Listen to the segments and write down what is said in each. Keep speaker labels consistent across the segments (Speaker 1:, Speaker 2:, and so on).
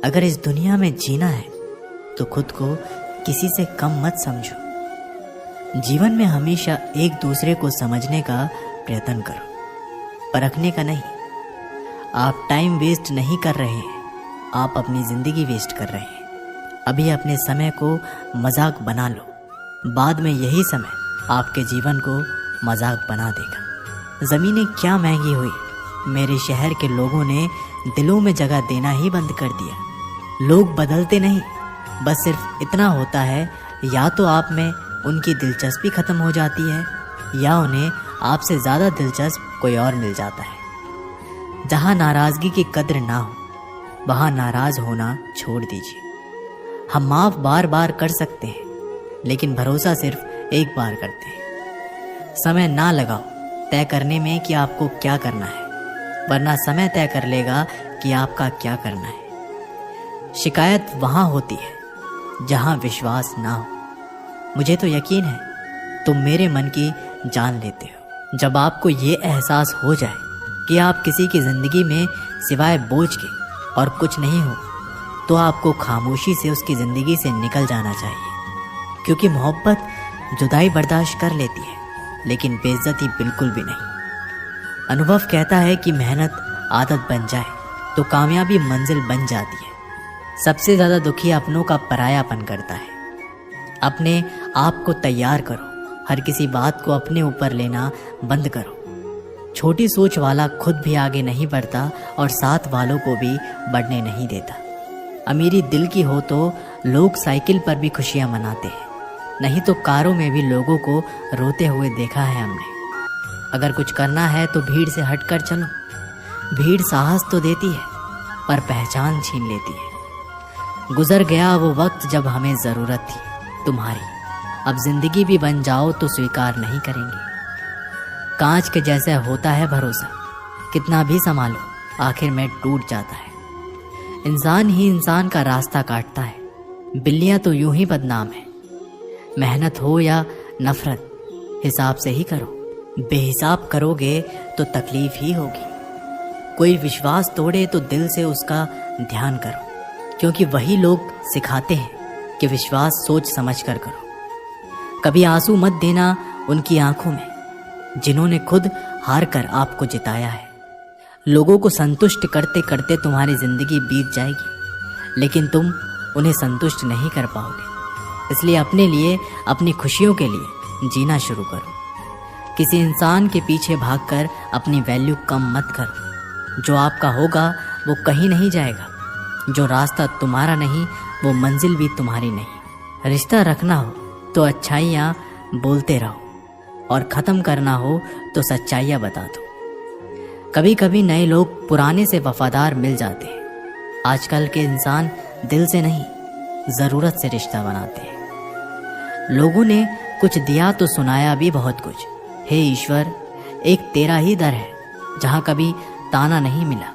Speaker 1: अगर इस दुनिया में जीना है तो खुद को किसी से कम मत समझो। जीवन में हमेशा एक दूसरे को समझने का प्रयत्न करो, परखने का नहीं। आप टाइम वेस्ट नहीं कर रहे हैं, आप अपनी ज़िंदगी वेस्ट कर रहे हैं। अभी अपने समय को मजाक बना लो, बाद में यही समय आपके जीवन को मजाक बना देगा। ज़मीनें क्या महंगी हुई, मेरे शहर के लोगों ने दिलों में जगह देना ही बंद कर दिया। लोग बदलते नहीं, बस सिर्फ इतना होता है, या तो आप में उनकी दिलचस्पी ख़त्म हो जाती है या उन्हें आपसे ज़्यादा दिलचस्प कोई और मिल जाता है। जहाँ नाराज़गी की कद्र ना हो वहाँ नाराज़ होना छोड़ दीजिए। हम माफ़ बार बार कर सकते हैं, लेकिन भरोसा सिर्फ एक बार करते हैं। समय ना लगाओ तय करने में कि आपको क्या करना है, वरना समय तय कर लेगा कि आपका क्या करना है। शिकायत वहाँ होती है जहाँ विश्वास ना हो। मुझे तो यकीन है तुम मेरे मन की जान लेते हो। जब आपको ये एहसास हो जाए कि आप किसी की ज़िंदगी में सिवाय बोझ के और कुछ नहीं हो, तो आपको खामोशी से उसकी ज़िंदगी से निकल जाना चाहिए। क्योंकि मोहब्बत जुदाई बर्दाश्त कर लेती है, लेकिन बेइज्जती बिल्कुल भी नहीं। अनुभव कहता है कि मेहनत आदत बन जाए तो कामयाबी मंजिल बन जाती है। सबसे ज़्यादा दुखी अपनों का परायापन करता है। अपने आप को तैयार करो, हर किसी बात को अपने ऊपर लेना बंद करो। छोटी सोच वाला खुद भी आगे नहीं बढ़ता और साथ वालों को भी बढ़ने नहीं देता। अमीरी दिल की हो तो लोग साइकिल पर भी खुशियां मनाते हैं, नहीं तो कारों में भी लोगों को रोते हुए देखा है हमने। अगर कुछ करना है तो भीड़ से हटकर चलो। भीड़ साहस तो देती है पर पहचान छीन लेती है। गुजर गया वो वक्त जब हमें ज़रूरत थी तुम्हारी, अब जिंदगी भी बन जाओ तो स्वीकार नहीं करेंगे। कांच के जैसे होता है भरोसा, कितना भी संभालो आखिर में टूट जाता है। इंसान ही इंसान का रास्ता काटता है, बिल्लियां तो यूं ही बदनाम है। मेहनत हो या नफरत हिसाब से ही करो, बेहिसाब करोगे तो तकलीफ ही होगी। कोई विश्वास तोड़े तो दिल से उसका ध्यान करो, क्योंकि वही लोग सिखाते हैं कि विश्वास सोच समझ कर करो। कभी आंसू मत देना उनकी आंखों में जिन्होंने खुद हार कर आपको जिताया है। लोगों को संतुष्ट करते करते तुम्हारी जिंदगी बीत जाएगी, लेकिन तुम उन्हें संतुष्ट नहीं कर पाओगे। इसलिए अपने लिए, अपनी खुशियों के लिए जीना शुरू करो। किसी इंसान के पीछे भागकर अपनी वैल्यू कम मत करो। जो आपका होगा वो कहीं नहीं जाएगा। जो रास्ता तुम्हारा नहीं वो मंजिल भी तुम्हारी नहीं। रिश्ता रखना हो तो अच्छाइयाँ बोलते रहो, और ख़त्म करना हो तो सच्चाइयाँ बता दो। कभी कभी नए लोग पुराने से वफादार मिल जाते हैं। आजकल के इंसान दिल से नहीं, ज़रूरत से रिश्ता बनाते हैं। लोगों ने कुछ दिया तो सुनाया भी बहुत कुछ। हे ईश्वर, एक तेरा ही दर है जहाँ कभी ताना नहीं मिला।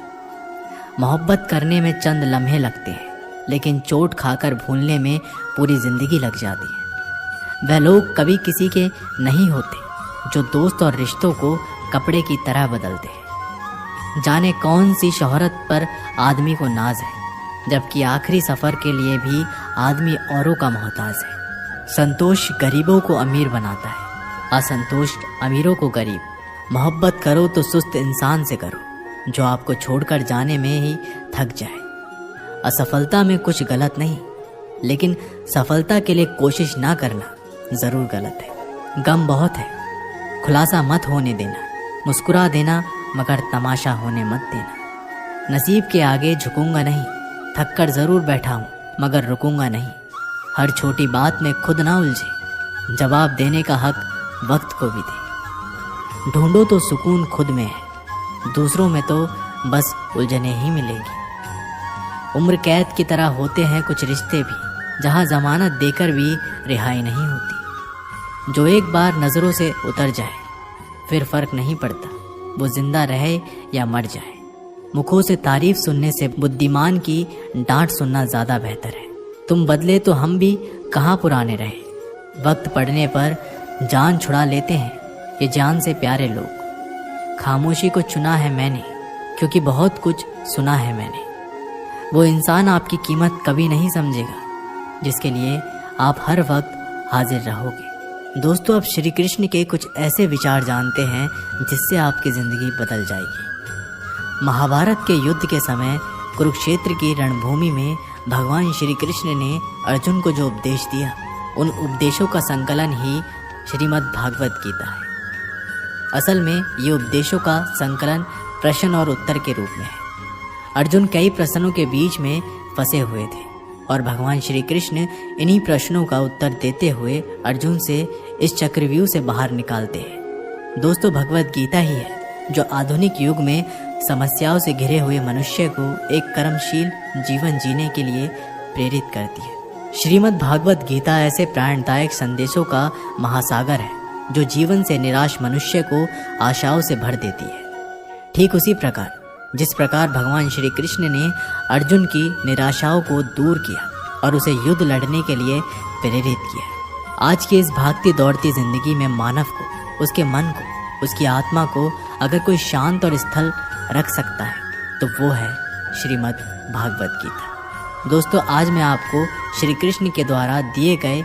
Speaker 1: मोहब्बत करने में चंद लम्हे लगते हैं, लेकिन चोट खाकर भूलने में पूरी ज़िंदगी लग जाती है। वह लोग कभी किसी के नहीं होते जो दोस्त और रिश्तों को कपड़े की तरह बदलते हैं। जाने कौन सी शोहरत पर आदमी को नाज है, जबकि आखिरी सफ़र के लिए भी आदमी औरों का मोहताज है। संतोष गरीबों को अमीर बनाता है, असंतोष अमीरों को गरीब। मोहब्बत करो तो सुस्त इंसान से करो जो आपको छोड़कर जाने में ही थक जाए। असफलता में कुछ गलत नहीं, लेकिन सफलता के लिए कोशिश ना करना ज़रूर गलत है। गम बहुत है, खुलासा मत होने देना। मुस्कुरा देना मगर तमाशा होने मत देना। नसीब के आगे झुकूंगा नहीं, थक कर ज़रूर बैठा हूँ मगर रुकूंगा नहीं। हर छोटी बात में खुद ना उलझे, जवाब देने का हक वक्त को भी दे। ढूंढो तो सुकून खुद में है, दूसरों में तो बस उलझने ही मिलेगी। उम्र कैद की तरह होते हैं कुछ रिश्ते भी, जहाँ ज़मानत देकर भी रिहाई नहीं होती। जो एक बार नज़रों से उतर जाए फिर फ़र्क नहीं पड़ता वो जिंदा रहे या मर जाए। मुखों से तारीफ सुनने से बुद्धिमान की डांट सुनना ज़्यादा बेहतर है। तुम बदले तो हम भी कहाँ पुराने रहे। वक्त पड़ने पर जान छुड़ा लेते हैं ये जान से प्यारे लोग। खामोशी को चुना है मैंने, क्योंकि बहुत कुछ सुना है मैंने। वो इंसान आपकी कीमत कभी नहीं समझेगा जिसके लिए आप हर वक्त हाजिर रहोगे। दोस्तों, अब श्री कृष्ण के कुछ ऐसे विचार जानते हैं जिससे आपकी ज़िंदगी बदल जाएगी। महाभारत के युद्ध के समय कुरुक्षेत्र की रणभूमि में भगवान श्री कृष्ण ने अर्जुन को जो उपदेश दिया, उन उपदेशों का संकलन ही श्रीमद् भागवत गीता है। असल में ये उपदेशों का संकलन प्रश्न और उत्तर के रूप में है। अर्जुन कई प्रश्नों के बीच में फंसे हुए थे और भगवान श्री कृष्ण इन्हीं प्रश्नों का उत्तर देते हुए अर्जुन से इस चक्रव्यूह से बाहर निकालते हैं। दोस्तों, भगवत गीता ही है जो आधुनिक युग में समस्याओं से घिरे हुए मनुष्य को एक कर्मशील जीवन जीने के लिए प्रेरित करती है। श्रीमद् भागवत गीता ऐसे प्रेरणादायक संदेशों का महासागर है जो जीवन से निराश मनुष्य को आशाओं से भर देती है। ठीक उसी प्रकार जिस प्रकार भगवान श्री कृष्ण ने अर्जुन की निराशाओं को दूर किया और उसे युद्ध लड़ने के लिए प्रेरित किया। आज की इस भागती दौड़ती जिंदगी में मानव को, उसके मन को, उसकी आत्मा को अगर कोई शांत और स्थल रख सकता है तो वो है श्रीमद् भागवत गीता। दोस्तों, आज मैं आपको श्री कृष्ण के द्वारा दिए गए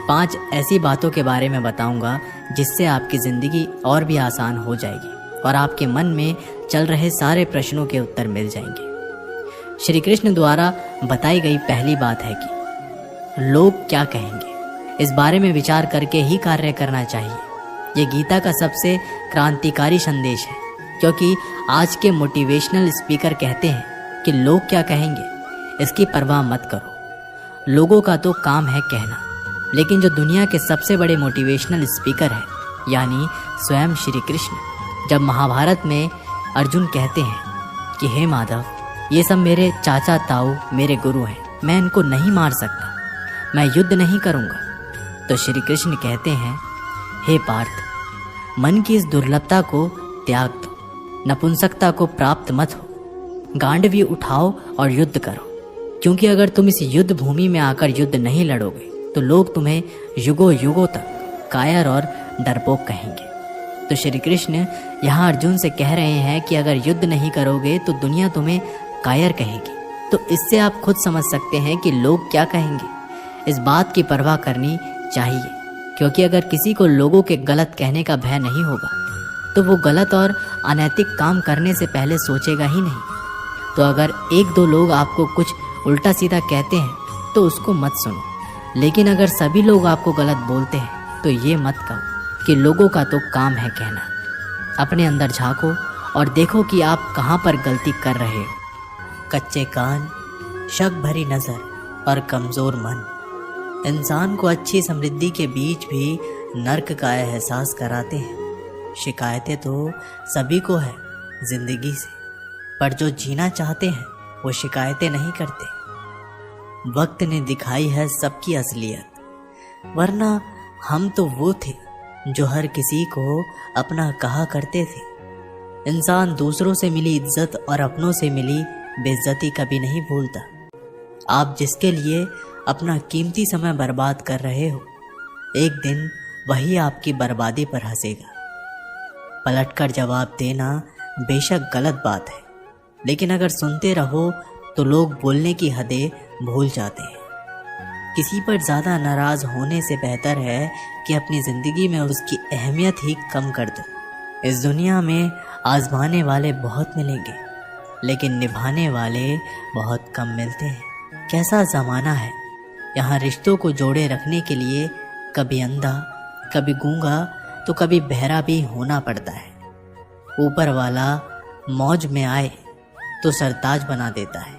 Speaker 1: 5 ऐसी बातों के बारे में बताऊंगा जिससे आपकी ज़िंदगी और भी आसान हो जाएगी और आपके मन में चल रहे सारे प्रश्नों के उत्तर मिल जाएंगे। श्री कृष्ण द्वारा बताई गई पहली बात है कि लोग क्या कहेंगे, इस बारे में विचार करके ही कार्य करना चाहिए। ये गीता का सबसे क्रांतिकारी संदेश है, क्योंकि आज के मोटिवेशनल स्पीकर कहते हैं कि लोग क्या कहेंगे इसकी परवाह मत करो। लोगों का तो काम है कहना, लेकिन जो दुनिया के सबसे बड़े मोटिवेशनल स्पीकर है यानी स्वयं श्री कृष्ण, जब महाभारत में अर्जुन कहते हैं कि हे माधव, ये सब मेरे चाचा ताऊ मेरे गुरु हैं, मैं इनको नहीं मार सकता, मैं युद्ध नहीं करूँगा, तो श्री कृष्ण कहते हैं हे पार्थ, मन की इस दुर्लभता को त्याग दो, नपुंसकता को प्राप्त मत हो, गांडवी उठाओ और युद्ध करो, क्योंकि अगर तुम इस युद्ध भूमि में आकर युद्ध नहीं लड़ोगे तो लोग तुम्हें युगों युगों तक कायर और डरपोक कहेंगे। तो श्री कृष्ण यहाँ अर्जुन से कह रहे हैं कि अगर युद्ध नहीं करोगे तो दुनिया तुम्हें कायर कहेगी। तो इससे आप खुद समझ सकते हैं कि लोग क्या कहेंगे। इस बात की परवाह करनी चाहिए, क्योंकि अगर किसी को लोगों के गलत कहने का भय नहीं होगा तो वो गलत और अनैतिक काम करने से पहले सोचेगा ही नहीं। तो अगर 1-2 लोग आपको कुछ उल्टा सीधा कहते हैं तो उसको मत सुनो, लेकिन अगर सभी लोग आपको गलत बोलते हैं तो ये मत कहो कि लोगों का तो काम है कहना। अपने अंदर झांको और देखो कि आप कहाँ पर गलती कर रहे हो। कच्चे कान, शक भरी नज़र और कमज़ोर मन इंसान को अच्छी समृद्धि के बीच भी नर्क का एहसास कराते हैं। शिकायतें तो सभी को है जिंदगी से, पर जो जीना चाहते हैं वो शिकायतें नहीं करते। वक्त ने दिखाई है सबकी असलियत, वरना हम तो वो थे जो हर किसी को अपना कहा करते थे। इंसान दूसरों से मिली इज्जत और अपनों से मिली बेइज्जती कभी नहीं भूलता। आप जिसके लिए अपना कीमती समय बर्बाद कर रहे हो, एक दिन वही आपकी बर्बादी पर हंसेगा। पलटकर जवाब देना बेशक गलत बात है, लेकिन अगर सुनते रहो तो लोग बोलने की हदें भूल जाते हैं। किसी पर ज़्यादा नाराज़ होने से बेहतर है कि अपनी ज़िंदगी में उसकी अहमियत ही कम कर दो। इस दुनिया में आजमाने वाले बहुत मिलेंगे, लेकिन निभाने वाले बहुत कम मिलते हैं। कैसा ज़माना है, यहाँ रिश्तों को जोड़े रखने के लिए कभी अंधा, कभी गूंगा तो कभी बहरा भी होना पड़ता है। ऊपर वाला मौज में आए तो सरताज बना देता है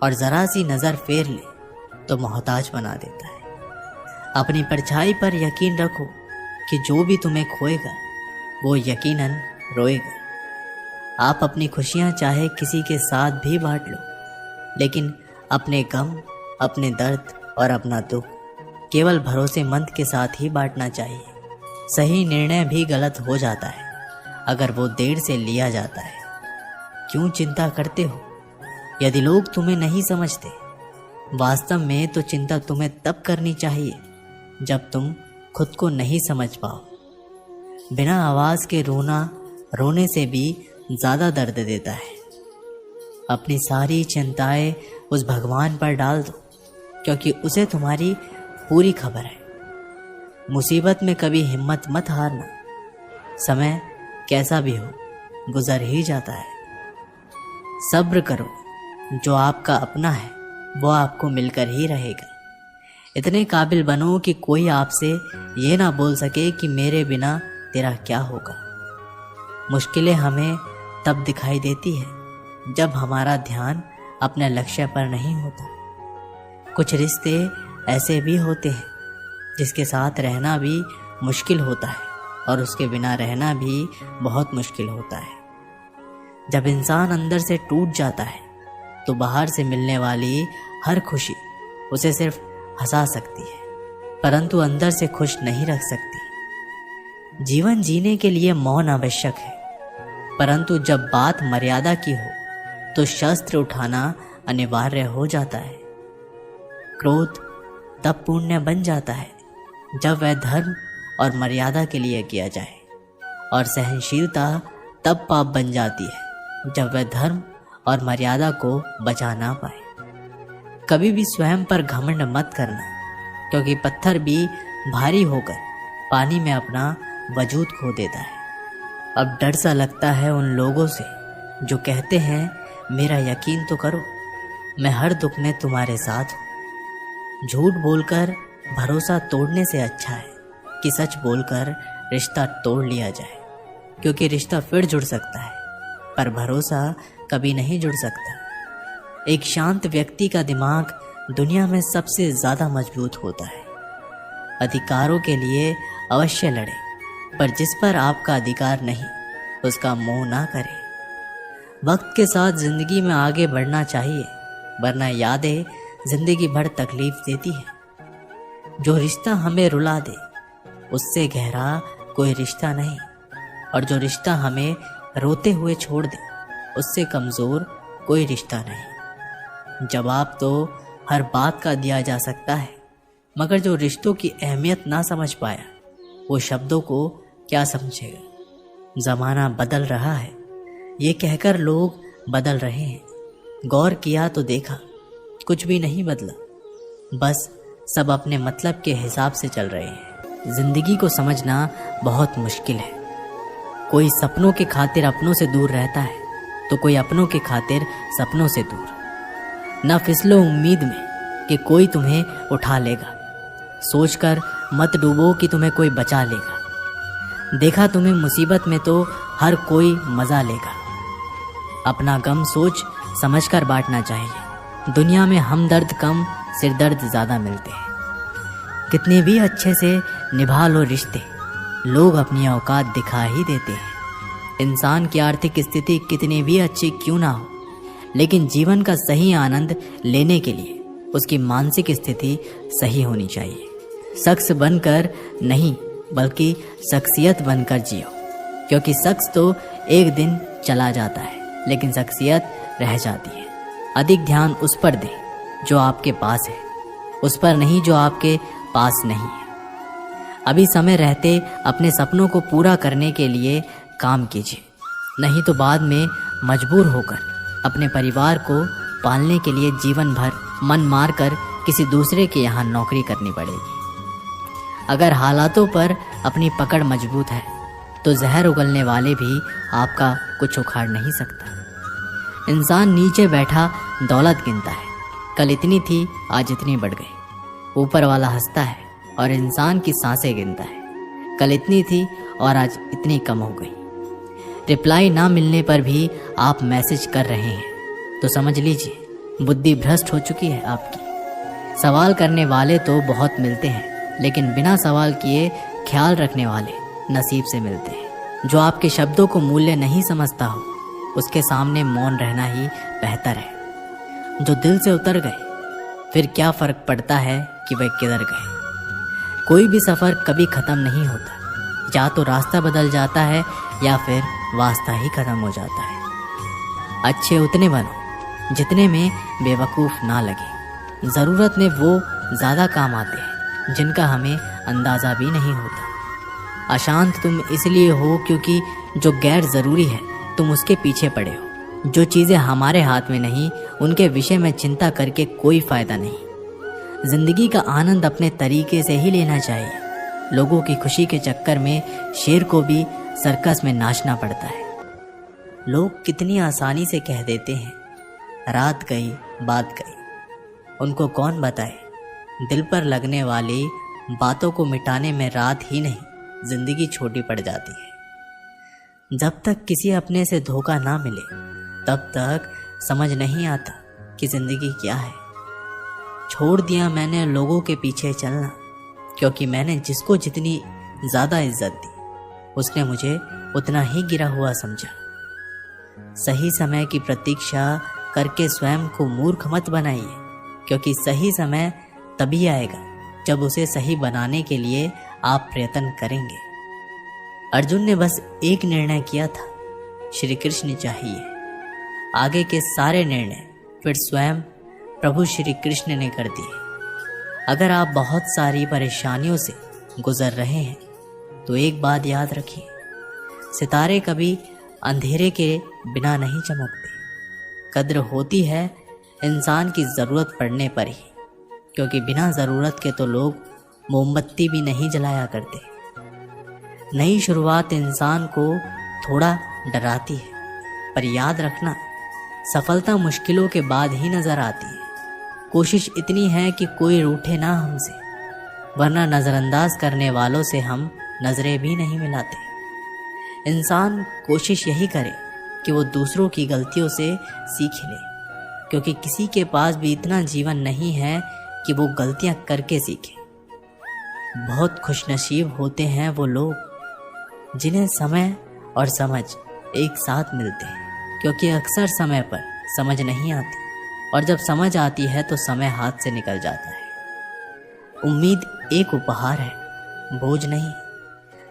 Speaker 1: और ज़रा सी नज़र फेर ले तो मोहताज बना देता है। अपनी परछाई पर यकीन रखो कि जो भी तुम्हें खोएगा वो यकीनन रोएगा। आप अपनी खुशियाँ चाहे किसी के साथ भी बांट लो, लेकिन अपने गम, अपने दर्द और अपना दुख केवल भरोसेमंद के साथ ही बांटना चाहिए। सही निर्णय भी गलत हो जाता है अगर वो देर से लिया जाता है। क्यों चिंता करते हो यदि लोग तुम्हें नहीं समझते? वास्तव में तो चिंता तुम्हें तब करनी चाहिए जब तुम खुद को नहीं समझ पाओ। बिना आवाज़ के रोना रोने से भी ज़्यादा दर्द देता है। अपनी सारी चिंताएं उस भगवान पर डाल दो, क्योंकि उसे तुम्हारी पूरी खबर है। मुसीबत में कभी हिम्मत मत हारना। समय कैसा भी हो गुजर ही जाता है। सब्र करो, जो आपका अपना है वो आपको मिलकर ही रहेगा। इतने काबिल बनो कि कोई आपसे ये ना बोल सके कि मेरे बिना तेरा क्या होगा। मुश्किलें हमें तब दिखाई देती है जब हमारा ध्यान अपने लक्ष्य पर नहीं होता। कुछ रिश्ते ऐसे भी होते हैं जिसके साथ रहना भी मुश्किल होता है और उसके बिना रहना भी बहुत मुश्किल होता है। जब इंसान अंदर से टूट जाता है तो बाहर से मिलने वाली हर खुशी उसे सिर्फ हंसा सकती है, परंतु अंदर से खुश नहीं रख सकती। जीवन जीने के लिए मौन आवश्यक है, परंतु जब बात मर्यादा की हो तो शस्त्र उठाना अनिवार्य हो जाता है। क्रोध तब पुण्य बन जाता है जब वह धर्म और मर्यादा के लिए किया जाए, और सहनशीलता तब पाप बन जाती है जब वह धर्म और मर्यादा को बचा ना पाए। कभी भी स्वयं पर घमंड मत करना, क्योंकि पत्थर भी भारी होकर पानी में अपना वजूद खो देता है। अब डर सा लगता है उन लोगों से जो कहते हैं मेरा यकीन तो करो, मैं हर दुख में तुम्हारे साथ हूँ। झूठ बोलकर भरोसा तोड़ने से अच्छा है कि सच बोलकर रिश्ता तोड़ लिया जाए, क्योंकि रिश्ता फिर जुड़ सकता है पर भरोसा कभी नहीं जुड़ सकता। एक शांत व्यक्ति का दिमाग दुनिया में सबसे ज्यादा मजबूत होता है। अधिकारों के लिए अवश्य लड़े, पर जिस पर आपका अधिकार नहीं उसका मोह ना करें। वक्त के साथ जिंदगी में आगे बढ़ना चाहिए, वरना यादें जिंदगी भर तकलीफ देती है। जो रिश्ता हमें रुला दे उससे गहरा कोई रिश्ता नहीं, और जो रिश्ता हमें रोते हुए छोड़ दे उससे कमजोर कोई रिश्ता नहीं। जवाब तो हर बात का दिया जा सकता है, मगर जो रिश्तों की अहमियत ना समझ पाया वो शब्दों को क्या समझेगा। जमाना बदल रहा है ये कहकर लोग बदल रहे हैं। गौर किया तो देखा कुछ भी नहीं बदला, बस सब अपने मतलब के हिसाब से चल रहे हैं। जिंदगी को समझना बहुत मुश्किल है। कोई सपनों के खातिर अपनों से दूर रहता है तो कोई अपनों के खातिर सपनों से दूर। न फिसलो उम्मीद में कि कोई तुम्हें उठा लेगा, सोचकर मत डूबो कि तुम्हें कोई बचा लेगा। देखा तुम्हें मुसीबत में तो हर कोई मजा लेगा। अपना गम सोच समझकर बांटना चाहिए। दुनिया में हमदर्द कम सिरदर्द ज्यादा मिलते हैं। कितने भी अच्छे से निभा लो रिश्ते, लोग अपनी औकात दिखा ही देते हैं। इंसान की आर्थिक स्थिति कितनी भी अच्छी क्यों ना हो, लेकिन जीवन का सही आनंद लेने के लिए उसकी मानसिक स्थिति सही होनी चाहिए। शख्स बनकर नहीं बल्कि शख्सियत बनकर जियो, क्योंकि शख्स तो एक दिन चला जाता है लेकिन शख्सियत रह जाती है। अधिक ध्यान उस पर दे जो आपके पास है, उस पर नहीं जो आपके पास नहीं है। अभी समय रहते अपने सपनों को पूरा करने के लिए काम कीजिए, नहीं तो बाद में मजबूर होकर अपने परिवार को पालने के लिए जीवन भर मन मारकर किसी दूसरे के यहाँ नौकरी करनी पड़ेगी। अगर हालातों पर अपनी पकड़ मजबूत है तो जहर उगलने वाले भी आपका कुछ उखाड़ नहीं सकता। इंसान नीचे बैठा दौलत गिनता है, कल इतनी थी आज इतनी बढ़ गई। ऊपर वाला हंसता है और इंसान की सांसें गिनता है, कल इतनी थी और आज इतनी कम हो गई। रिप्लाई ना मिलने पर भी आप मैसेज कर रहे हैं तो समझ लीजिए बुद्धि भ्रष्ट हो चुकी है आपकी। सवाल करने वाले तो बहुत मिलते हैं, लेकिन बिना सवाल किए ख्याल रखने वाले नसीब से मिलते हैं। जो आपके शब्दों को मूल्य नहीं समझता हो उसके सामने मौन रहना ही बेहतर है। जो दिल से उतर गए फिर क्या फर्क पड़ता है कि वह किधर गए। कोई भी सफ़र कभी ख़त्म नहीं होता, या तो रास्ता बदल जाता है या फिर वास्ता ही ख़त्म हो जाता है। अच्छे उतने बनो जितने में बेवकूफ़ ना लगे। ज़रूरत में वो ज़्यादा काम आते हैं जिनका हमें अंदाज़ा भी नहीं होता। अशांत तुम इसलिए हो क्योंकि जो गैर ज़रूरी है तुम उसके पीछे पड़े हो। जो चीज़ें हमारे हाथ में नहीं उनके विषय में चिंता करके कोई फायदा नहीं। जिंदगी का आनंद अपने तरीके से ही लेना चाहिए। लोगों की खुशी के चक्कर में शेर को भी सर्कस में नाचना पड़ता है। लोग कितनी आसानी से कह देते हैं, रात गई बात गई। उनको कौन बताए, दिल पर लगने वाली बातों को मिटाने में रात ही नहीं जिंदगी छोटी पड़ जाती है। जब तक किसी अपने से धोखा ना मिले तब तक समझ नहीं आता कि जिंदगी क्या है। छोड़ दिया मैंने लोगों के पीछे चलना, क्योंकि मैंने जिसको जितनी ज़्यादा इज्जत दी उसने मुझे उतना ही गिरा हुआ समझा। सही समय की प्रतीक्षा करके स्वयं को मूर्ख मत बनाइए, क्योंकि सही समय तभी आएगा जब उसे सही बनाने के लिए आप प्रयत्न करेंगे। अर्जुन ने बस एक निर्णय किया था, श्री कृष्ण चाहिए। आगे के सारे निर्णय फिर स्वयं प्रभु श्री कृष्ण ने कर दिए। अगर आप बहुत सारी परेशानियों से गुजर रहे हैं तो एक बात याद रखिए, सितारे कभी अंधेरे के बिना नहीं चमकते। कद्र होती है इंसान की ज़रूरत पड़ने पर ही, क्योंकि बिना ज़रूरत के तो लोग मोमबत्ती भी नहीं जलाया करते। नई शुरुआत इंसान को थोड़ा डराती है, पर याद रखना सफलता मुश्किलों के बाद ही नज़र आती है। कोशिश इतनी है कि कोई रूठे ना हमसे, वरना नज़रअंदाज करने वालों से हम नज़रें भी नहीं मिलाते। इंसान कोशिश यही करे कि वो दूसरों की गलतियों से सीख ले, क्योंकि किसी के पास भी इतना जीवन नहीं है कि वो गलतियां करके सीखे। बहुत खुशनसीब होते हैं वो लोग जिन्हें समय और समझ एक साथ मिलते हैं, क्योंकि अक्सर समय पर समझ नहीं आती और जब समझ आती है तो समय हाथ से निकल जाता है। उम्मीद एक उपहार है, बोझ नहीं।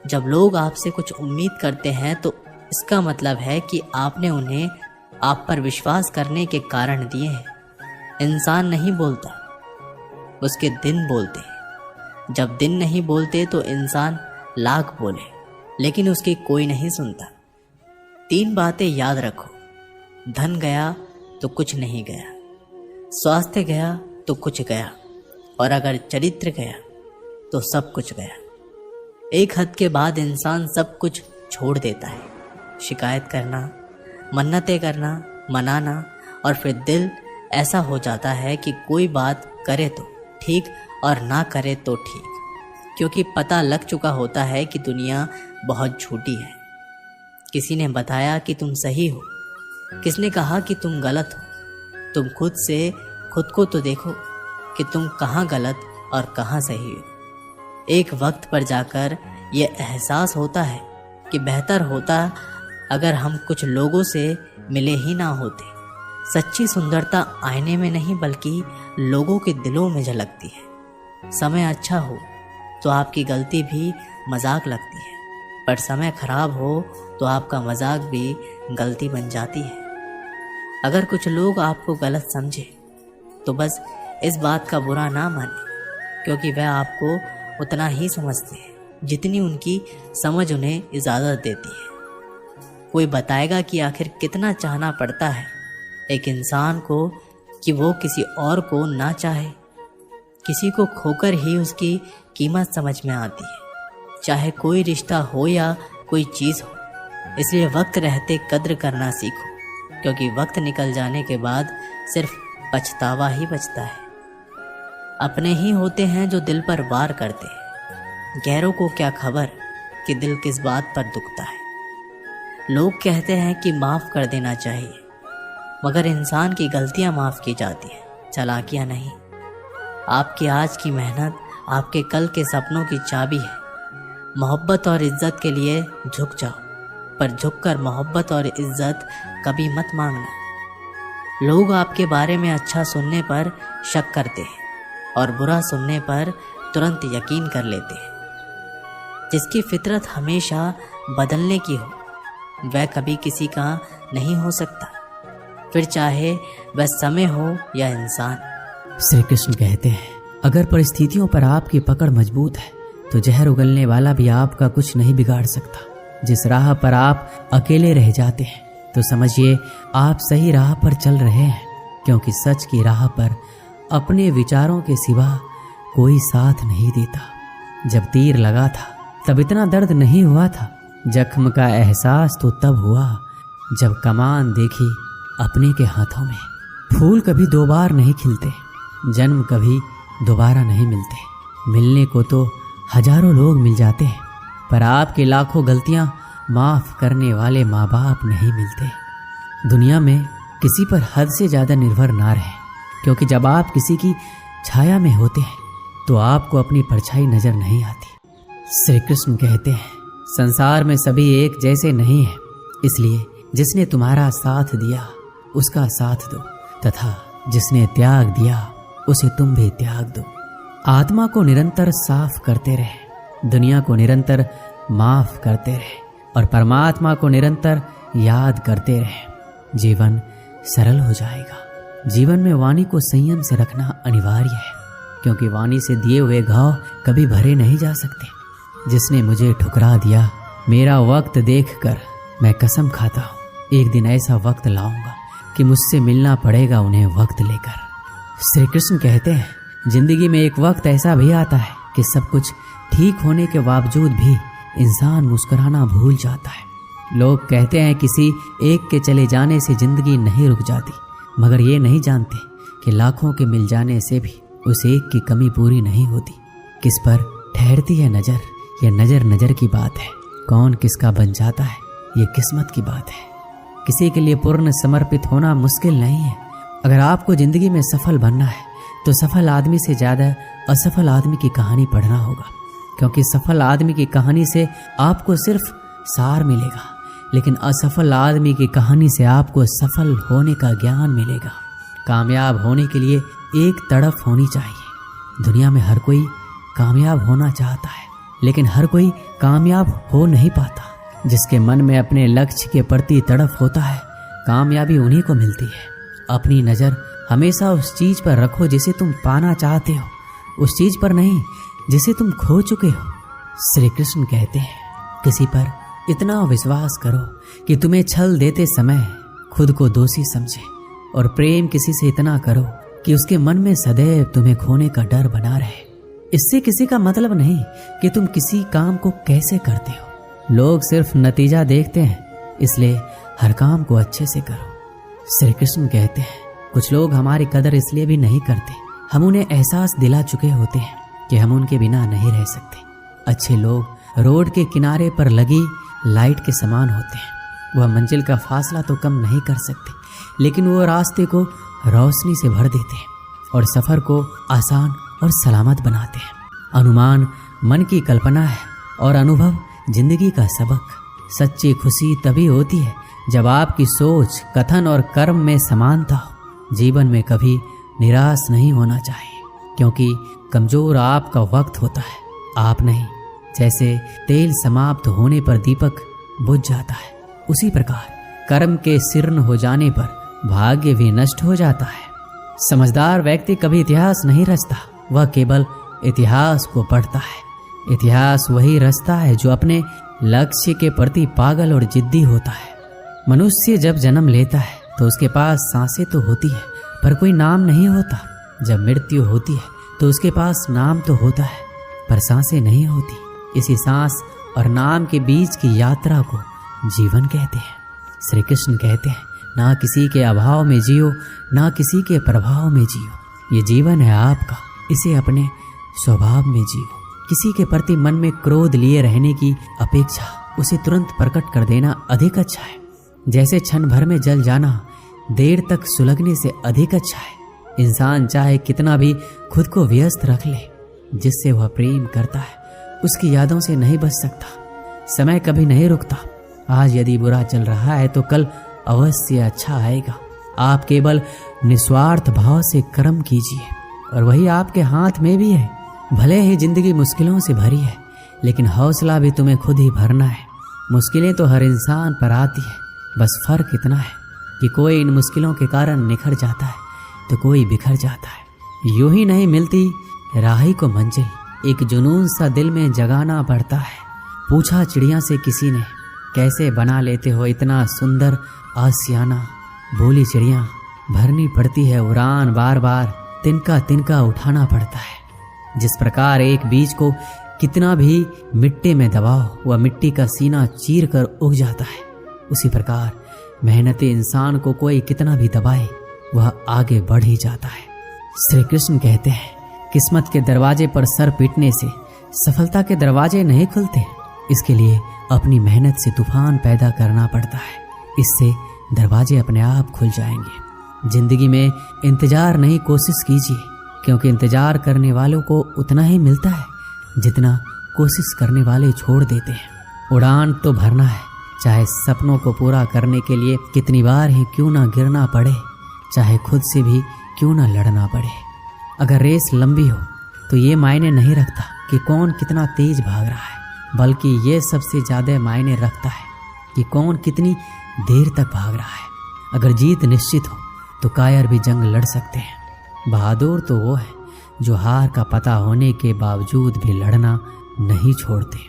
Speaker 1: जब लोग आपसे कुछ उम्मीद करते हैं तो इसका मतलब है कि आपने उन्हें आप पर विश्वास करने के कारण दिए हैं। इंसान नहीं बोलता, उसके दिन बोलते हैं। जब दिन नहीं बोलते तो इंसान लाख बोले, लेकिन उसकी कोई नहीं सुनता। 3 बातें याद रखो, धन गया तो कुछ नहीं गया, स्वास्थ्य गया तो कुछ गया, और अगर चरित्र गया तो सब कुछ गया। एक हद के बाद इंसान सब कुछ छोड़ देता है। शिकायत करना, मन्नतें करना, मनाना, और फिर दिल ऐसा हो जाता है कि कोई बात करे तो ठीक और ना करे तो ठीक, क्योंकि पता लग चुका होता है कि दुनिया बहुत झूठी है। किसी ने बताया कि तुम सही हो, किसने कहा कि तुम गलत हो। तुम खुद को तो देखो कि तुम कहाँ गलत और कहाँ सही हो। एक वक्त पर जाकर यह एहसास होता है कि बेहतर होता अगर हम कुछ लोगों से मिले ही ना होते। सच्ची सुंदरता आईने में नहीं बल्कि लोगों के दिलों में झलकती है। समय अच्छा हो तो आपकी गलती भी मजाक लगती है, पर समय खराब हो तो आपका मजाक भी गलती बन जाती है। अगर कुछ लोग आपको गलत समझे तो बस इस बात का बुरा ना माने, क्योंकि वह आपको उतना ही समझते हैं जितनी उनकी समझ उन्हें इजाज़त देती है। कोई बताएगा कि आखिर कितना चाहना पड़ता है एक इंसान को कि वो किसी और को ना चाहे। किसी को खोकर ही उसकी कीमत समझ में आती है, चाहे कोई रिश्ता हो या कोई चीज़ हो। इसलिए वक्त रहते कद्र करना सीखो, क्योंकि वक्त निकल जाने के बाद सिर्फ पछतावा ही बचता है। अपने ही होते हैं जो दिल पर वार करते हैं, गैरों को क्या खबर कि दिल किस बात पर दुखता है। लोग कहते हैं कि माफ़ कर देना चाहिए, मगर इंसान की गलतियां माफ़ की जाती हैं, चालाकियां नहीं। आपकी आज की मेहनत आपके कल के सपनों की चाबी है। मोहब्बत और इज्जत के लिए झुक जाओ, पर झुककर मोहब्बत और इज्जत कभी मत मांगना। लोग आपके बारे में अच्छा सुनने पर शक करते हैं और बुरा सुनने पर तुरंत यकीन कर लेते हैं। जिसकी फितरत हमेशा बदलने की हो वह कभी किसी का नहीं हो सकता, फिर चाहे वह समय हो या इंसान।
Speaker 2: श्री कृष्ण कहते हैं, अगर परिस्थितियों पर आपकी पकड़ मजबूत है तो जहर उगलने वाला भी आपका कुछ नहीं बिगाड़ सकता। जिस राह पर आप अकेले रह जाते हैं तो समझिए आप सही राह पर चल रहे हैं, क्योंकि सच की राह पर अपने विचारों के सिवा कोई साथ नहीं देता। जब तीर लगा था तब इतना दर्द नहीं हुआ था, जख्म का एहसास तो तब हुआ जब कमान देखी अपने के हाथों में। फूल कभी दो बार नहीं खिलते, जन्म कभी दोबारा नहीं मिलते। मिलने को तो हजारों लोग मिल जाते हैं, पर आपकी लाखों गलतियां माफ करने वाले माँ बाप नहीं मिलते। दुनिया में किसी पर हद से ज्यादा निर्भर ना रहे, क्योंकि जब आप किसी की छाया में होते हैं तो आपको अपनी परछाई नजर नहीं आती। श्री कृष्ण कहते हैं, संसार में सभी एक जैसे नहीं है, इसलिए जिसने तुम्हारा साथ दिया उसका साथ दो, तथा जिसने त्याग दिया उसे तुम भी त्याग दो। आत्मा को निरंतर साफ करते रहे, दुनिया को निरंतर माफ करते रहे और परमात्मा को निरंतर याद करते रहे। जीवन सरल हो जाएगा। जीवन में वाणी को संयम से रखना अनिवार्य है, क्योंकि वाणी से दिए हुए घाव कभी भरे नहीं जा सकते। जिसने मुझे ठुकरा दिया, मेरा वक्त देखकर मैं कसम खाता हूँ, एक दिन ऐसा वक्त लाऊंगा कि मुझसे मिलना पड़ेगा उन्हें वक्त लेकर। श्री कृष्ण कहते हैं, जिंदगी में एक वक्त ऐसा भी आता है कि सब कुछ ठीक होने के बावजूद भी इंसान मुस्कुराना भूल जाता है। लोग कहते हैं किसी एक के चले जाने से जिंदगी नहीं रुक जाती, मगर ये नहीं जानते कि लाखों के मिल जाने से भी उस एक की कमी पूरी नहीं होती। किस पर ठहरती है नजर, यह नजर नजर की बात है। कौन किसका बन जाता है, ये किस्मत की बात है। किसी के लिए पूर्ण समर्पित होना मुश्किल नहीं है। अगर आपको जिंदगी में सफल बनना है तो सफल आदमी से ज्यादा असफल आदमी की कहानी पढ़ना होगा, क्योंकि सफल आदमी की कहानी से आपको सिर्फ सार मिलेगा, लेकिन असफल आदमी की कहानी से आपको सफल होने का ज्ञान मिलेगा। कामयाब होने के लिए एक तड़प होनी चाहिए। दुनिया में हर कोई कामयाब होना चाहता है, लेकिन हर कोई कामयाब हो नहीं पाता। जिसके मन में अपने लक्ष्य के प्रति तड़प होता है, कामयाबी उन्हीं को मिलती है। अपनी नजर हमेशा उस चीज पर रखो जिसे तुम पाना चाहते हो, उस चीज पर नहीं जिसे तुम खो चुके हो। श्री कृष्ण कहते हैं, किसी पर इतना विश्वास करो कि तुम्हें छल देते समय खुद को दोषी समझे, और प्रेम किसी से इतना करो कि उसके मन में सदैव तुम्हें खोने का डर बना रहे। इससे किसी का मतलब नहीं कि तुम किसी काम को कैसे करते हो। लोग सिर्फ नतीजा देखते हैं, इसलिए हर काम को अच्छे से करो। श्री कृष्ण कहते हैं, कुछ लोग हमारी कदर इसलिए भी नहीं करते, हम उन्हें एहसास दिला चुके होते हैं कि हम उनके बिना नहीं रह सकते। अच्छे लोग रोड के किनारे पर लगी लाइट के समान होते हैं। वह मंजिल का फासला तो कम नहीं कर सकते, लेकिन वो रास्ते को रोशनी से भर देते हैं और सफर को आसान और सलामत बनाते हैं। अनुमान मन की कल्पना है और अनुभव जिंदगी का सबक। सच्ची खुशी तभी होती है जब आपकी सोच, कथन और कर्म में समानता हो। जीवन में कभी निराश नहीं होना चाहिए, क्योंकि कमजोर आपका वक्त होता है, आप नहीं। जैसे तेल समाप्त होने पर दीपक बुझ जाता है, उसी प्रकार कर्म के शीर्ण हो जाने पर भाग्य भी नष्ट हो जाता है। समझदार व्यक्ति कभी इतिहास नहीं रचता, वह केवल इतिहास को पढ़ता है। इतिहास वही रचता है जो अपने लक्ष्य के प्रति पागल और जिद्दी होता है। मनुष्य जब जन्म लेता है तो उसके पास सांसें तो होती है, पर कोई नाम नहीं होता। जब मृत्यु होती है तो उसके पास नाम तो होता है, पर सांसें नहीं होती। इसी सांस और नाम के बीच की यात्रा को जीवन कहते हैं। श्री कृष्ण कहते हैं, ना किसी के अभाव में जियो, ना किसी के प्रभाव में जियो। ये जीवन है आपका, इसे अपने स्वभाव में जियो। किसी के प्रति मन में क्रोध लिए रहने की अपेक्षा उसे तुरंत प्रकट कर देना अधिक अच्छा है। जैसे क्षण भर में जल जाना देर तक सुलगने से अधिक अच्छा है। इंसान चाहे कितना भी खुद को व्यस्त रख ले, जिससे वह प्रेम करता है उसकी यादों से नहीं बच सकता। समय कभी नहीं रुकता। आज यदि बुरा चल रहा है तो कल अवश्य अच्छा आएगा। आप केवल निस्वार्थ भाव से कर्म कीजिए, और वही आपके हाथ में भी है। भले ही जिंदगी मुश्किलों से भरी है, लेकिन हौसला भी तुम्हें खुद ही भरना है। मुश्किलें तो हर इंसान पर आती है, बस फर्क इतना है कि कोई इन मुश्किलों के कारण निखर जाता है तो कोई बिखर जाता है। यूं ही नहीं मिलती राही को मंजिल, एक जुनून सा दिल में जगाना पड़ता है। पूछा चिड़िया से किसी ने, कैसे बना लेते हो इतना सुंदर आशियाना? बोली चिड़िया, भरनी पड़ती है उड़ान, बार बार तिनका तिनका उठाना पड़ता है। जिस प्रकार एक बीज को कितना भी मिट्टी में दबाओ वह मिट्टी का सीना चीर कर उग जाता है, उसी प्रकार मेहनती इंसान को कोई कितना भी दबाए वह आगे बढ़ ही जाता है। श्री कृष्ण कहते हैं, किस्मत के दरवाजे पर सर पीटने से सफलता के दरवाजे नहीं खुलते। इसके लिए अपनी मेहनत से तूफान पैदा करना पड़ता है, इससे दरवाजे अपने आप खुल जाएंगे। जिंदगी में इंतजार नहीं, कोशिश कीजिए, क्योंकि इंतजार करने वालों को उतना ही मिलता है जितना कोशिश करने वाले छोड़ देते हैं। उड़ान तो भरना है, चाहे सपनों को पूरा करने के लिए कितनी बार ही क्यों ना गिरना पड़े, चाहे खुद से भी क्यों ना लड़ना पड़े। अगर रेस लंबी हो तो ये मायने नहीं रखता कि कौन कितना तेज भाग रहा है, बल्कि ये सबसे ज्यादा मायने रखता है कि कौन कितनी देर तक भाग रहा है। अगर जीत निश्चित हो तो कायर भी जंग लड़ सकते हैं। बहादुर तो वो है जो हार का पता होने के बावजूद भी लड़ना नहीं छोड़ते।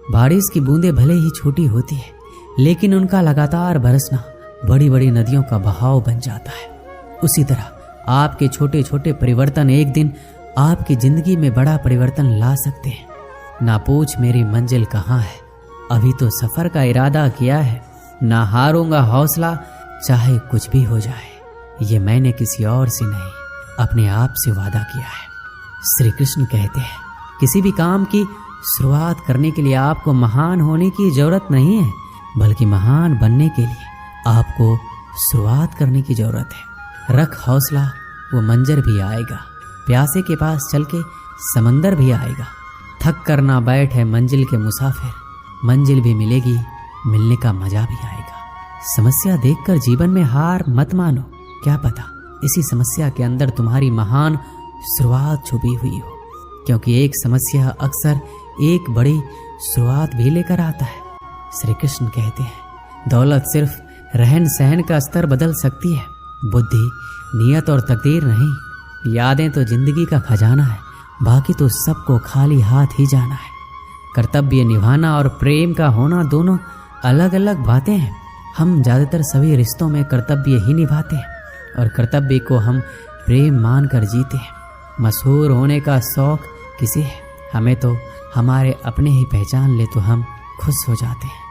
Speaker 2: बारिश की बूंदें भले ही छोटी होती है, लेकिन उनका लगातार बरसना बड़ी बड़ी नदियों का बहाव बन जाता है। उसी तरह आपके छोटे छोटे परिवर्तन एक दिन आपकी जिंदगी में बड़ा परिवर्तन ला सकते हैं। ना पूछ मेरी मंजिल कहाँ है, अभी तो सफर का इरादा किया है। ना हारूंगा हौसला, चाहे कुछ भी हो जाए। ये मैंने किसी और से नहीं, अपने आप से वादा किया है। श्री कृष्ण कहते हैं, किसी भी काम की शुरुआत करने के लिए आपको महान होने की जरूरत नहीं है, बल्कि महान बनने के लिए आपको शुरुआत करने की जरूरत है। रख हौसला, वो मंजर भी आएगा। प्यासे के पास चल के समंदर भी आएगा। थक कर ना बैठ है मंजिल के मुसाफिर, मंजिल भी मिलेगी, मिलने का मजा भी आएगा। समस्या देखकर जीवन में हार मत मानो, क्या पता इसी समस्या के अंदर तुम्हारी महान शुरुआत छुपी हुई हो, क्योंकि एक समस्या अक्सर एक बड़ी शुरुआत भी लेकर आता है। श्री कृष्ण कहते हैं, दौलत सिर्फ रहन सहन का स्तर बदल सकती है, बुद्धि, नियत और तकदीर नहीं। यादें तो जिंदगी का खजाना है, बाकी तो सबको खाली हाथ ही जाना है। कर्तव्य निभाना और प्रेम का होना दोनों अलग अलग बातें हैं। हम ज़्यादातर सभी रिश्तों में कर्तव्य ही निभाते हैं और कर्तव्य को हम प्रेम मान कर जीते हैं। मशहूर होने का शौक किसे है, हमें तो हमारे अपने ही पहचान ले तो हम खुश हो जाते हैं।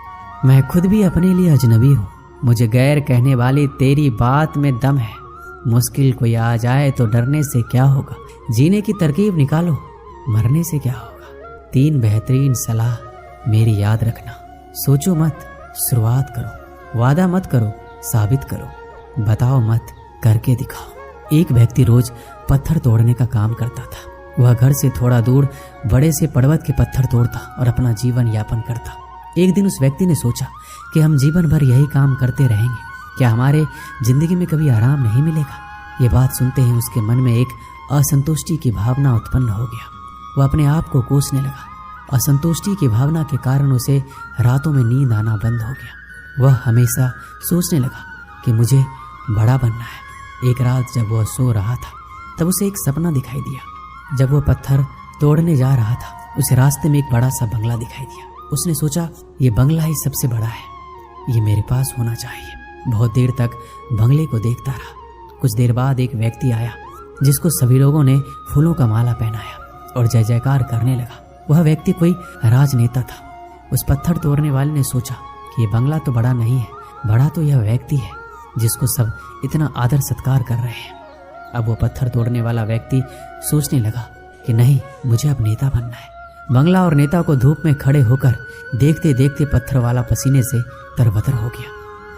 Speaker 2: मैं खुद भी अपने लिए अजनबी हूँ, मुझे गैर कहने वाली तेरी बात में दम है। मुश्किल कोई आ जाए तो डरने से क्या होगा, जीने की तरकीब निकालो, मरने से क्या होगा। 3 बेहतरीन सलाह मेरी याद रखना, सोचो मत, शुरुआत करो। वादा मत करो, साबित करो। बताओ मत, करके दिखाओ। एक व्यक्ति रोज पत्थर तोड़ने का काम करता था। वह घर से थोड़ा दूर बड़े से पर्वत के पत्थर तोड़ता और अपना जीवन यापन करता। एक दिन उस व्यक्ति ने सोचा कि हम जीवन भर यही काम करते रहेंगे, क्या हमारे जिंदगी में कभी आराम नहीं मिलेगा। ये बात सुनते ही उसके मन में एक असंतुष्टि की भावना उत्पन्न हो गया। वह अपने आप को कोसने लगा। असंतुष्टि की भावना के कारण उसे रातों में नींद आना बंद हो गया। वह हमेशा सोचने लगा कि मुझे बड़ा बनना है। एक रात जब वह सो रहा था तब उसे एक सपना दिखाई दिया। जब वह पत्थर तोड़ने जा रहा था उसे रास्ते में एक बड़ा सा बंगला दिखाई दिया। उसने सोचा, ये बंगला ही सबसे बड़ा है, ये मेरे पास होना चाहिए। बहुत देर तक बंगले को देखता रहा। कुछ देर बाद एक व्यक्ति आया जिसको सभी लोगों ने फूलों का माला पहनाया और जय जयकार करने लगा। वह व्यक्ति कोई राजनेता था। उस पत्थर तोड़ने वाले ने सोचा कि ये बंगला तो बड़ा नहीं है, बड़ा तो यह व्यक्ति है जिसको सब इतना आदर सत्कार कर रहे हैं। अब वो पत्थर तोड़ने वाला व्यक्ति सोचने लगा कि नहीं, मुझे अब नेता बनना है। बंगला और नेता को धूप में खड़े होकर देखते देखते पत्थर वाला पसीने से तरबतर हो गया।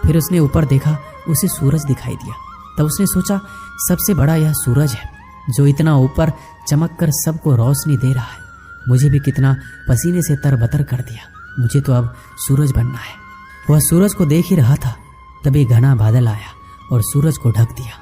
Speaker 2: फिर उसने ऊपर देखा, उसे सूरज दिखाई दिया। तब उसने सोचा, सबसे बड़ा यह सूरज है जो इतना ऊपर चमक कर सबको रोशनी दे रहा है। मुझे भी कितना पसीने से तरबतर कर दिया, मुझे तो अब सूरज बनना है। वह सूरज को देख ही रहा था, तभी घना बादल आया और सूरज को ढक दिया।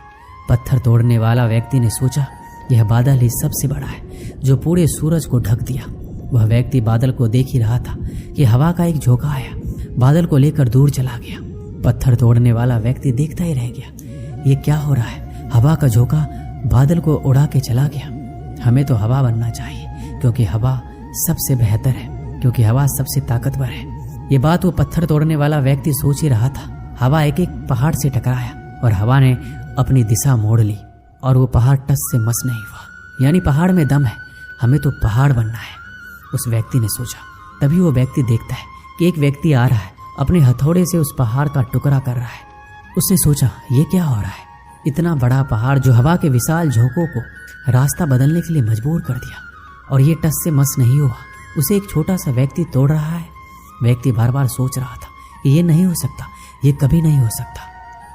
Speaker 2: पत्थर तोड़ने वाला व्यक्ति ने सोचा, यह बादल ही सबसे बड़ा है जो पूरे सूरज को ढक दिया। वह व्यक्ति बादल को देख ही रहा था कि हवा का एक झोंका आया, बादल को लेकर दूर चला गया। पत्थर तोड़ने वाला व्यक्ति देखता ही रह गया, ये क्या हो रहा है। हवा का झोंका बादल को उड़ा के चला गया। हमें तो हवा बनना चाहिए, क्योंकि हवा सबसे बेहतर है, क्योंकि हवा सबसे ताकतवर है। ये बात वो पत्थर तोड़ने वाला व्यक्ति सोच ही रहा था। हवा एक एक पहाड़ से टकराया और हवा ने अपनी दिशा मोड़ ली और वो पहाड़ टस से मस नहीं हुआ। यानी पहाड़ में दम है, हमें तो पहाड़ बनना है, उस व्यक्ति ने सोचा। तभी वो व्यक्ति देखता है कि एक व्यक्ति आ रहा है, अपने हथौड़े से उस पहाड़ का टुकड़ा कर रहा है। उसने सोचा, ये क्या हो रहा है? इतना बड़ा पहाड़ जो हवा के विशाल झोंकों को रास्ता बदलने के लिए मजबूर कर दिया, और ये टस से मस नहीं हुआ, उसे एक छोटा सा व्यक्ति तोड़ रहा है। व्यक्ति बार बार सोच रहा था, ये नहीं हो सकता, ये कभी नहीं हो सकता।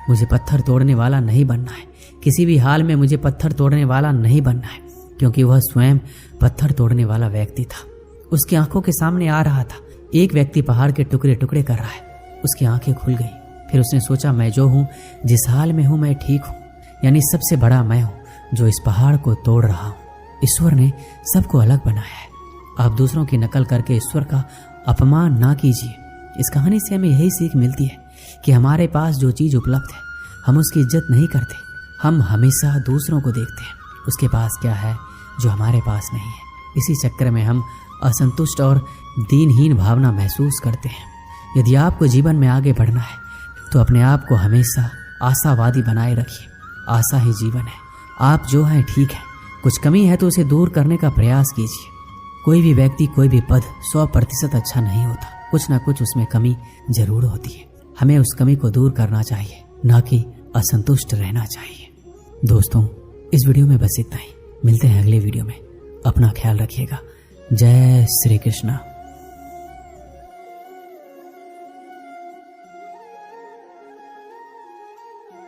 Speaker 2: मुझे पत्थर तोड़ने वाला नहीं बनना है, किसी भी हाल में मुझे पत्थर तोड़ने वाला नहीं बनना है, क्योंकि वह स्वयं पत्थर तोड़ने वाला व्यक्ति था। उसकी आंखों के सामने आ रहा था, एक व्यक्ति पहाड़ के टुकड़े टुकड़े कर रहा है। उसकी आंखें खुल गई। फिर उसने सोचा, मैं जो हूँ, जिस हाल में हूँ, मैं ठीक हूँ। यानी सबसे बड़ा मैं हूँ जो इस पहाड़ को तोड़ रहा हूँ। ईश्वर ने सबको अलग बनाया है। आप दूसरों की नकल करके ईश्वर का अपमान ना कीजिए। इस कहानी से हमें यही सीख मिलती है कि हमारे पास जो चीज़ उपलब्ध है, हम उसकी इज्जत नहीं करते। हम हमेशा दूसरों को देखते हैं, उसके पास क्या है जो हमारे पास नहीं है। इसी चक्कर में हम असंतुष्ट और दीनहीन भावना महसूस करते हैं। यदि आपको जीवन में आगे बढ़ना है तो अपने आप को हमेशा आशावादी बनाए रखिए। आशा ही जीवन है। आप जो हैं ठीक है, कुछ कमी है तो उसे दूर करने का प्रयास कीजिए। कोई भी व्यक्ति, कोई भी पद 100% अच्छा नहीं होता, कुछ ना कुछ उसमें कमी जरूर होती है। हमें उस कमी को दूर करना चाहिए, ना कि असंतुष्ट रहना चाहिए। दोस्तों, इस वीडियो में बस इतना ही। मिलते हैं अगले वीडियो में। अपना ख्याल रखिएगा। जय श्री कृष्ण।